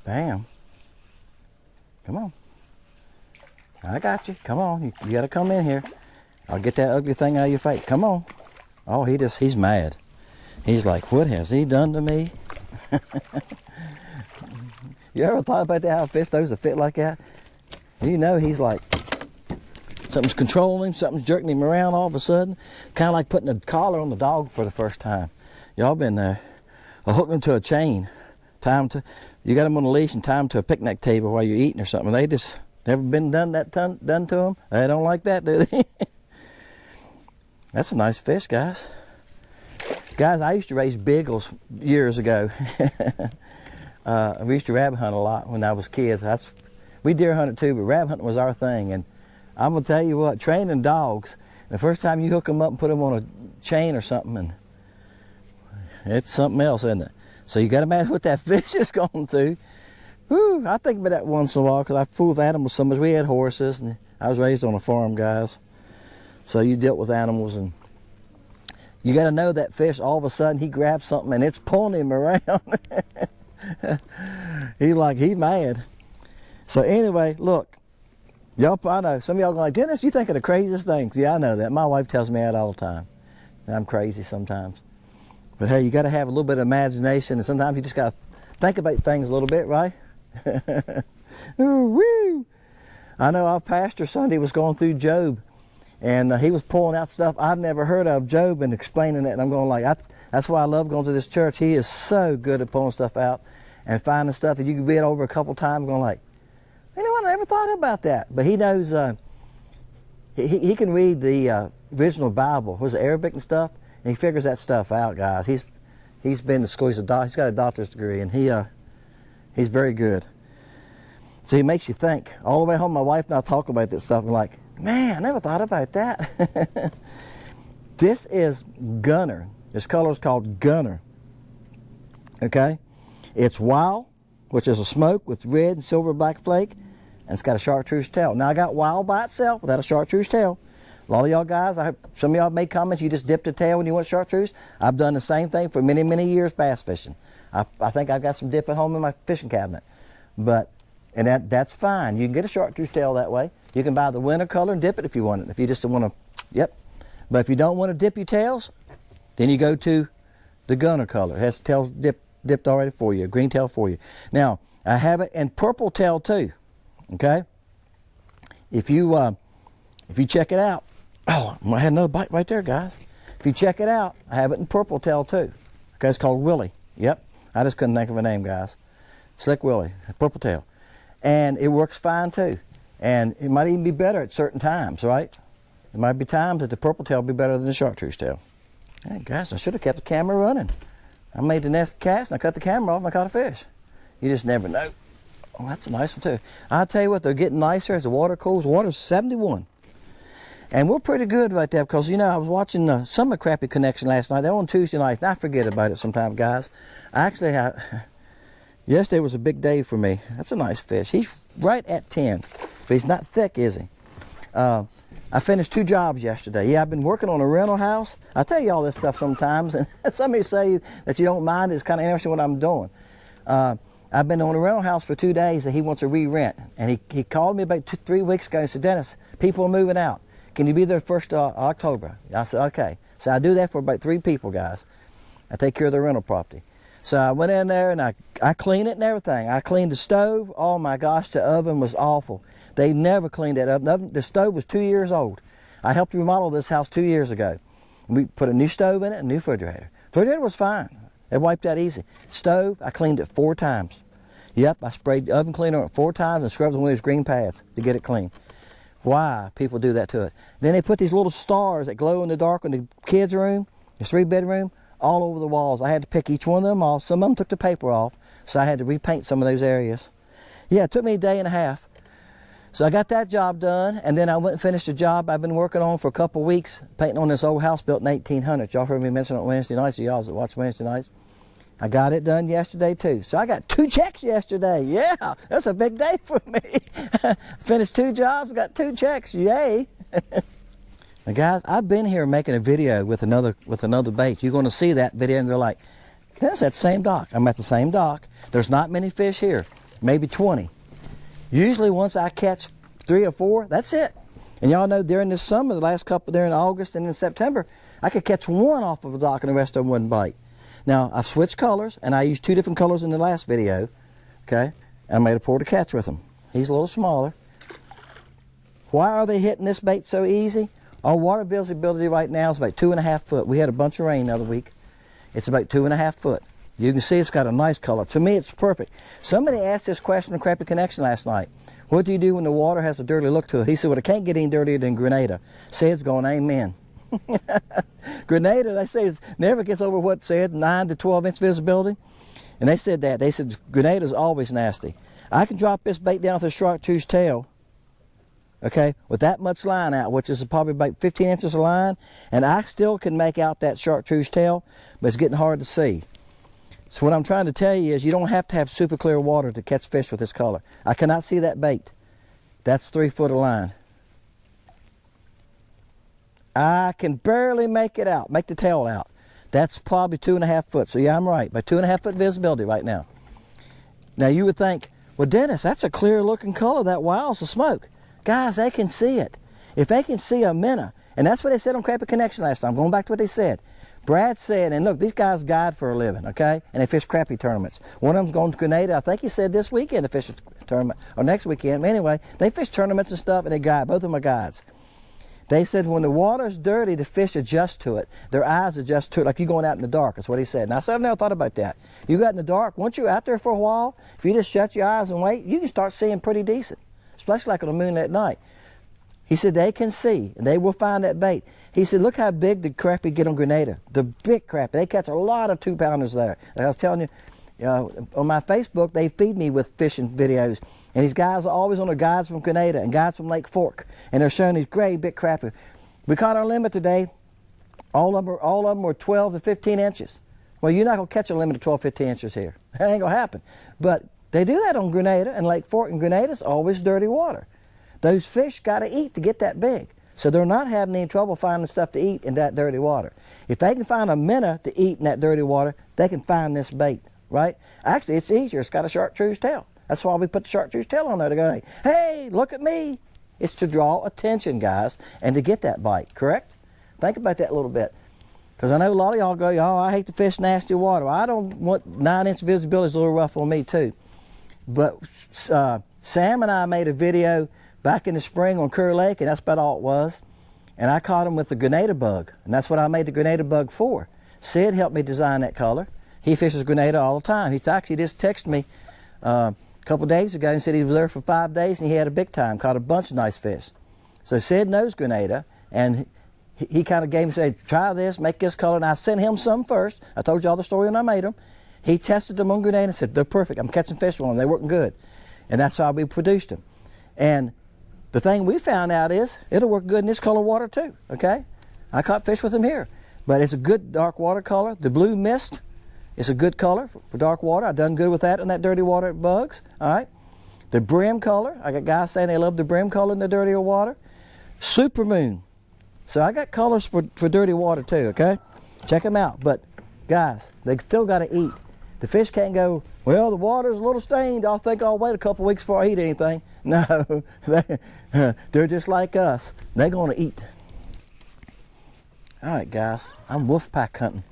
Bam. Come on. I got you. Come on. You got to come in here. I'll get that ugly thing out of your face. Come on. Oh, he's mad. He's like, what has he done to me? You ever thought about that, how a fish throws a fit like that? You know he's like, something's controlling him, something's jerking him around all of a sudden. Kind of like putting a collar on the dog for the first time. Y'all been there. Or hook them to a chain. You got them on a leash and tie them to a picnic table while you're eating or something. They just never been done to them. They don't like that, do they? That's a nice fish, guys. Guys, I used to raise beagles years ago. We used to rabbit hunt a lot when I was kids. We deer hunted too, but rabbit hunting was our thing. And I'm gonna tell you what, training dogs, the first time you hook them up and put them on a chain or something, and it's something else, isn't it? So you got to imagine what that fish is going through. Whew, I think about that once in a while because I fool with animals so much. We had horses, and I was raised on a farm, guys. So you dealt with animals, and you got to know that fish. All of a sudden, he grabs something, and it's pulling him around. He's mad. So anyway, look, y'all. I know some of y'all going like, Dennis, you think of the craziest things. Yeah, I know that. My wife tells me that all the time. I'm crazy sometimes. But hey, you got to have a little bit of imagination, and sometimes you just got to think about things a little bit, right? Woo! I know our pastor Sunday was going through Job, and he was pulling out stuff I've never heard of Job and explaining it, and I'm going like, that's why I love going to this church. He is so good at pulling stuff out and finding stuff that you can read over a couple times, going like, you know what, I never thought about that. But he knows, he can read the original Bible, was it Arabic and stuff, and he figures that stuff out, guys. He's been to school. He's got a doctor's degree, and he's very good. So he makes you think. All the way home, my wife and I talk about this stuff. I'm like, man, I never thought about that. This is Gunner. This color is called Gunner. Okay? It's wild, which is a smoke with red and silver black flake, and it's got a chartreuse tail. Now, I got wild by itself without a chartreuse tail. A lot of y'all guys, some of y'all made comments, you just dip the tail when you want chartreuse. I've done the same thing for many, many years bass fishing. I think I've got some dip at home in my fishing cabinet. And that's fine. You can get a chartreuse tail that way. You can buy the winter color and dip it if you want it. If you just don't want to, yep. But if you don't want to dip your tails, then you go to the Gunner color. It has tails dipped already for you, a green tail for you. Now, I have it in purple tail too, okay? If you check it out, oh, I had another bite right there, guys. If you check it out, I have it in purple tail too. Okay, it's called Willie. Yep, I just couldn't think of a name, guys. Slick Willie, purple tail. And it works fine too. And it might even be better at certain times, right? There might be times that the purple tail will be better than the chartreuse tail. Hey, guys, I should have kept the camera running. I made the next cast and I cut the camera off and I caught a fish. You just never know. Oh, that's a nice one too. I'll tell you what, they're getting nicer as the water cools. The water's 71. And we're pretty good right there because, you know, I was watching the Summer Crappie Connection last night. They're on Tuesday nights, and I forget about it sometimes, guys. Yesterday was a big day for me. That's a nice fish. He's right at 10, but he's not thick, is he? I finished 2 jobs yesterday. Yeah, I've been working on a rental house. I tell you all this stuff sometimes, and some of you say that you don't mind. It's kind of interesting what I'm doing. I've been on a rental house for 2 days that he wants to re-rent, and he called me about 3 weeks ago and said, Dennis, people are moving out. Can you be there 1st of October? I said, okay. So I do that for about 3 people, guys. I take care of their rental property. So I went in there and I cleaned it and everything. I cleaned the stove. Oh my gosh, the oven was awful. They never cleaned that oven. The stove was 2 years old. I helped remodel this house 2 years ago. We put a new stove in it and a new refrigerator. Refrigerator was fine. It wiped out easy. Stove, I cleaned it 4 times. Yep, I sprayed the oven cleaner on it 4 times and scrubbed one of those green pads to get it clean. Why people do that to it. Then they put these little stars that glow in the dark in the kids' room, the 3-bedroom, all over the walls. I had to pick each one of them off. Some of them took the paper off, so I had to repaint some of those areas. Yeah, it took me a day and a half. So I got that job done, and then I went and finished a job I've been working on for a couple of weeks, painting on this old house built in 1800. Y'all heard me mention it on Wednesday nights, y'all that watch Wednesday nights. I got it done yesterday too. So I got 2 checks yesterday. Yeah, that's a big day for me. Finished 2 jobs, got 2 checks. Yay. Now guys, I've been here making a video with another bait. You're going to see that video and go like, that's that same dock. I'm at the same dock. There's not many fish here, maybe 20. Usually once I catch 3 or 4, that's it. And y'all know during this summer, the last couple, during August and in September, I could catch 1 off of a dock and the rest of them wouldn't bite. Now, I've switched colors, and I used 2 different colors in the last video, okay? I made a pour to catch with him. He's a little smaller. Why are they hitting this bait so easy? Our water visibility right now is about 2.5 foot. We had a bunch of rain the other week. It's about 2.5 foot. You can see it's got a nice color. To me, it's perfect. Somebody asked this question on Crappie Connection last night. What do you do when the water has a dirty look to it? He said, well, it can't get any dirtier than Grenada. Said's going, amen. Grenada, they say, never gets over what said, 9 to 12 inch visibility. And they said that. They said Grenada's always nasty. I can drop this bait down with a chartreuse tail, okay, with that much line out, which is probably about 15 inches of line, and I still can make out that chartreuse tail, but it's getting hard to see. So what I'm trying to tell you is you don't have to have super clear water to catch fish with this color. I cannot see that bait. That's 3 foot of line. I can barely make it out, make the tail out. That's probably 2.5 foot. So yeah, I'm right, by 2.5 foot visibility right now. Now you would think, well, Dennis, that's a clear looking color, that wiles of smoke. Guys, they can see it. If they can see a minnow, and that's what they said on Crappie Connection last time, going back to what they said. Brad said, and look, these guys guide for a living, okay? And they fish crappie tournaments. One of them's going to Grenada. I think he said this weekend to fish a tournament, or next weekend. But anyway, they fish tournaments and stuff, and they guide. Both of them are guides. They said when the water's dirty, the fish adjust to it. Their eyes adjust to it, like you going out in the dark. That's what he said. Now, I said, I've never thought about that. You go out in the dark, once you're out there for a while, if you just shut your eyes and wait, you can start seeing pretty decent, especially like on the moon at night. He said they can see, and they will find that bait. He said, look how big the crappie get on Grenada. The big crappie. They catch a lot of 2-pounders there. Like I was telling you, on my Facebook, they feed me with fishing videos. And these guys are always on their guides from Grenada and guides from Lake Fork. And they're showing these great big crappie. We caught our limit today. All of them were 12 to 15 inches. Well, you're not going to catch a limit of 12, 15 inches here. That ain't going to happen. But they do that on Grenada and Lake Fork. And Grenada's always dirty water. Those fish got to eat to get that big. So they're not having any trouble finding stuff to eat in that dirty water. If they can find a minnow to eat in that dirty water, they can find this bait, right? Actually, it's easier. It's got a chartreuse tail. That's why we put the chartreuse tail on there to go, hey, look at me. It's to draw attention, guys, and to get that bite, correct? Think about that a little bit. Because I know a lot of y'all go, oh, I hate to fish nasty water. Well, I don't want 9-inch visibility. It's a little rough on me, too. But Sam and I made a video back in the spring on Curry Lake, and that's about all it was. And I caught him with the Grenada bug, and that's what I made the Grenada bug for. Sid helped me design that color. He fishes Grenada all the time. He actually just texted me a couple days ago and said he was there for 5 days and he had a big time, caught a bunch of nice fish. So Sid knows Grenada, and he kind of gave me, said, try this, make this color, and I sent him some first. I told you all the story when I made them. He tested them on Grenada and said, they're perfect. I'm catching fish on them. They're working good. And that's how we produced them. And the thing we found out is it'll work good in this color water too, okay? I caught fish with them here. But it's a good dark water color. The blue mist is a good color for dark water. I've done good with that in that dirty water bugs, all right? The brim color, I got guys saying they love the brim color in the dirtier water. Super moon. So I got colors for dirty water too, okay? Check them out. But guys, they still got to eat. The fish can't go, well, the water's a little stained. I'll think I'll wait a couple weeks before I eat anything. No, they're just like us. They're going to eat. All right, guys, I'm wolf pack hunting.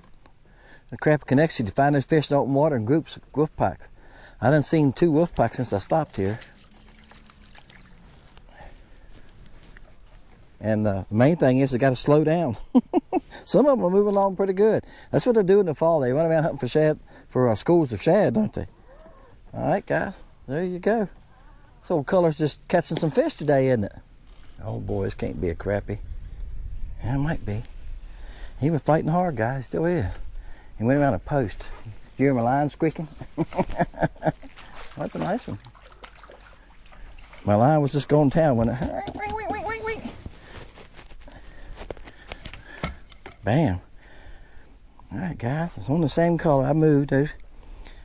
The Crappie Connection, to find those fish in open water in groups, wolf packs. I done seen 2 wolf packs since I stopped here. And the main thing is they got to slow down. Some of them are moving along pretty good. That's what they do in the fall. They run around hunting for shad, for schools of shad, don't they? All right, guys, there you go. This old color's just catching some fish today, isn't it? Oh boy, this can't be a crappie. Yeah, it might be. He was fighting hard, guys. Still is. He went around a post. Did you hear my line squeaking? That's a nice one. My line was just going down when it. Bam. All right, guys. It's on the same color. I moved those.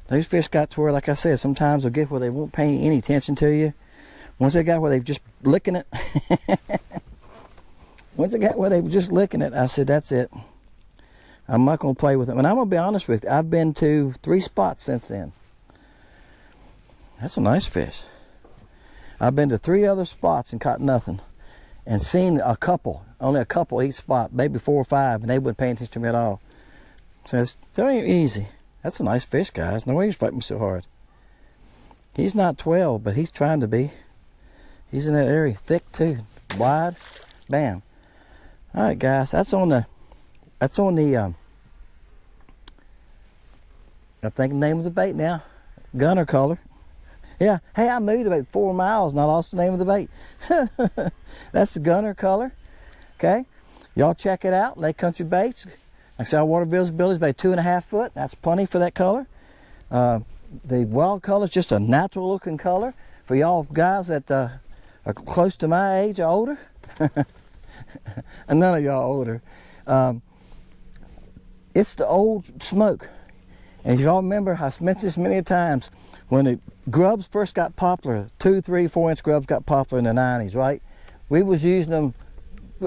Those fish got to where, like I said, sometimes they'll get where they won't pay any attention to you. Once they got where they're just licking it, Once I got where they were just licking it, I said, that's it. I'm not going to play with them. And I'm going to be honest with you, I've been to 3 spots since then. That's a nice fish. I've been to 3 other spots and caught nothing. And seen a couple, only a couple each spot, maybe 4 or 5, and they wouldn't pay attention to me at all. So it's very easy. That's a nice fish, guys. No way he's fighting me so hard. He's not 12, but he's trying to be. He's in that area, thick too, wide. Bam. All right, guys, that's on the I think the name of the bait now, gunner color. Yeah, hey, I moved about 4 miles and I lost the name of the bait. That's the gunner color. Okay, y'all check it out. Lake Country Baits. Like I said, our water visibility is about 2.5 foot. That's plenty for that color. The wild color is just a natural looking color for y'all guys that are close to my age or older. And none of y'all older. It's the old smoke. And if y'all remember, I've mentioned this many times, when the grubs first got popular, 2, 3, 4 inch grubs got popular in the 90s, right? We was using them,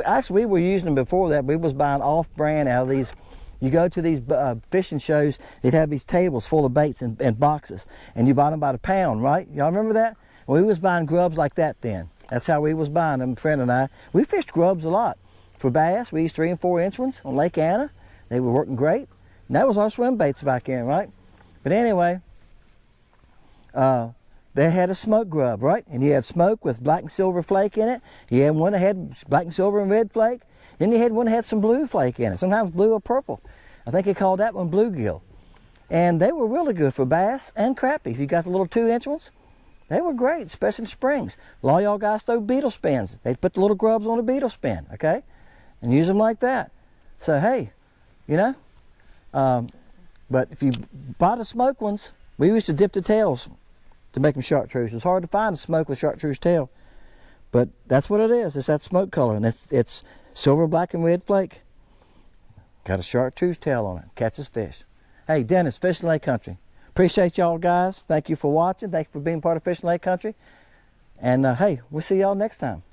actually we were using them before that. We was buying off-brand out of these. You go to these fishing shows, they'd have these tables full of baits and boxes, and you bought them by the pound, right? Y'all remember that? Well, we was buying grubs like that then. That's how we was buying them, a friend and I. We fished grubs a lot. For bass, we used 3 and 4 inch ones on Lake Anna. They were working great. And that was our swim baits back then, right? But anyway, they had a smoke grub, right? And you had smoke with black and silver flake in it. You had one that had black and silver and red flake. Then you had one that had some blue flake in it, sometimes blue or purple. I think they called that one bluegill. And they were really good for bass and crappie. If you got the little 2 inch ones, they were great, especially in springs. A lot of y'all guys throw beetle spins. They put the little grubs on a beetle spin, okay? And use them like that. So, hey, you know, but if you buy the smoke ones, we used to dip the tails to make them chartreuse. It's hard to find a smoke with chartreuse tail, but that's what it is. It's that smoke color, and it's silver, black, and red flake. Got a chartreuse tail on it. Catches fish. Hey, Dennis, Fishing Lake Country. Appreciate y'all guys. Thank you for watching. Thank you for being part of Fishing Lake Country. And hey, we'll see y'all next time.